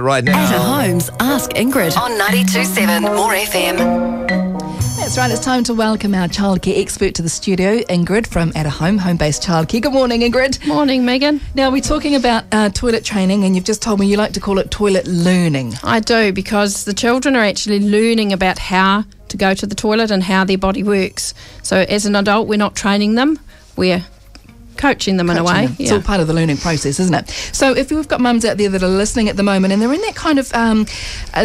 right now. At Home's Ask Ingrid on 92.7 More FM. That's right, it's time to welcome our childcare expert to the studio, Ingrid from At Home-Based Childcare. Good morning, Ingrid. Morning, Megan. Now, we're talking about toilet training, and you've just told me you like to call it toilet learning. I do, because the children are actually learning about how to go to the toilet and how their body works. So as an adult, we're not training them, we're coaching them in a way. It's all part of the learning process, isn't it? So if we've got mums out there that are listening at the moment and they're in that kind of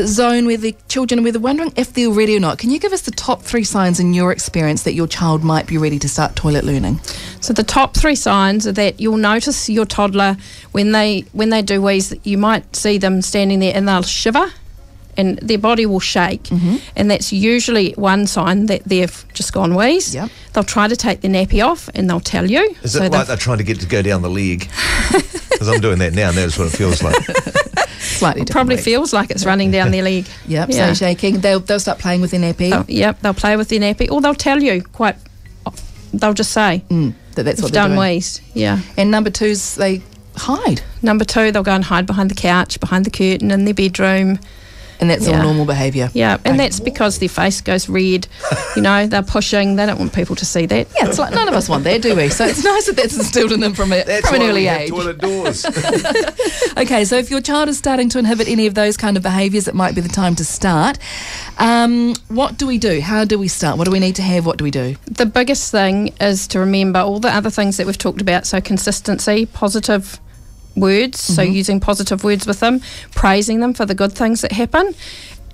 zone where the children are wondering if they're ready or not, can you give us the top 3 signs in your experience that your child might be ready to start toilet learning? So the top 3 signs are that you'll notice your toddler when they do wheeze, you might see them standing there and they'll shiver and their body will shake, and that's usually one sign that they've just gone wheeze. Yep. They'll try to take the nappy off and they'll tell you. Is it like they're trying to get to go down the leg? Because I'm doing that now and that's what it feels like. Slightly different. Probably feels like it's running down their leg. Yep, Yeah. so shaking. They'll start playing with their nappy. Oh, yep, they'll play with their nappy, or they'll tell you they'll just say that's what you've they're done doing. wheeze. Yeah. And number 2's they hide. Number 2, they'll go and hide behind the couch, behind the curtain, in their bedroom. And that's all normal behaviour. Yeah, and that's because their face goes red. You know, they're pushing. They don't want people to see that. Yeah, it's like none of us want that, do we? So it's nice that that's instilled in them from an early age. Toilet doors. Okay, so if your child is starting to inhibit any of those kind of behaviours, it might be the time to start. What do we do? How do we start? What do we need to have? What do we do? The biggest thing is to remember all the other things that we've talked about. So consistency, positive words, so using positive words with them, praising them for the good things that happen,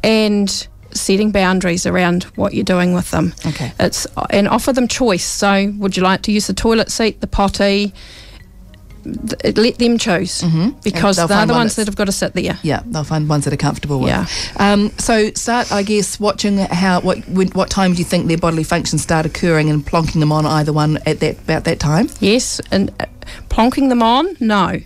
and setting boundaries around what you're doing with them. Okay. And offer them choice. So would you like to use the toilet seat, the potty? Let them choose, because they're the ones that have got to sit there. Yeah, they'll find ones that are comfortable with. Yeah. So start, I guess, watching what time do you think their bodily functions start occurring, and plonking them on either one at about that time? Yes, and plonking them on, no.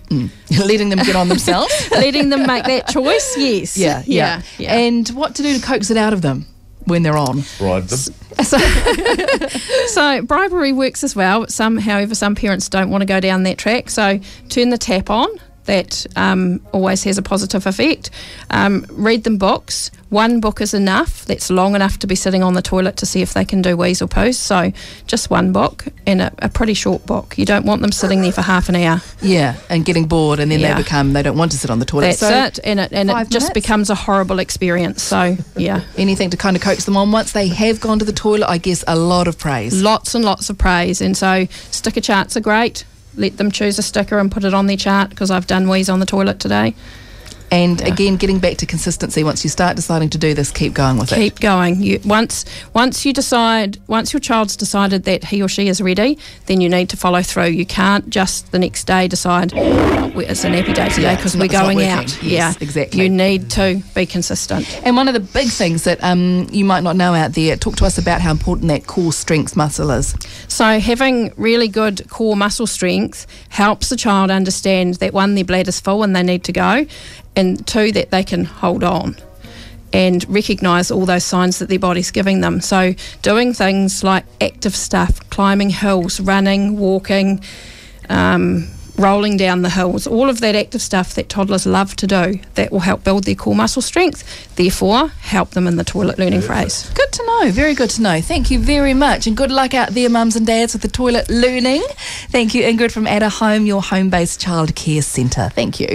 Letting them get on themselves? Letting them make that choice, yes. Yeah. And what to do to coax it out of them when they're on? Bribe them. So bribery works as well. However, some parents don't want to go down that track. So turn the tap on. That always has a positive effect. Read them books. One book is enough. That's long enough to be sitting on the toilet to see if they can do wheeze or poos. So just one book, and a pretty short book. You don't want them sitting there for half an hour. Yeah, and getting bored, and then they don't want to sit on the toilet. That's it, and it just becomes a horrible experience. So yeah. Anything to kind of coax them on once they have gone to the toilet. I guess a lot of praise. Lots and lots of praise, and so sticker charts are great. Let them choose a sticker and put it on their chart, because I've done wheeze on the toilet today. And again, getting back to consistency. Once you start deciding to do this, keep going with it. Keep going. Once your child's decided that he or she is ready, then you need to follow through. You can't just the next day decide it's a nappy day today because we're going out. Yes, exactly. You need to be consistent. And one of the big things that you might not know out there, talk to us about how important that core strength muscle is. So having really good core muscle strength helps the child understand that, 1, their bladder's full and they need to go, and 2, that they can hold on and recognise all those signs that their body's giving them. So doing things like active stuff, climbing hills, running, walking, rolling down the hills, all of that active stuff that toddlers love to do, that will help build their core muscle strength, therefore help them in the toilet learning phase. Good to know, very good to know. Thank you very much, and good luck out there, mums and dads, with the toilet learning. Thank you, Ingrid from At Home, your home-based childcare centre. Thank you.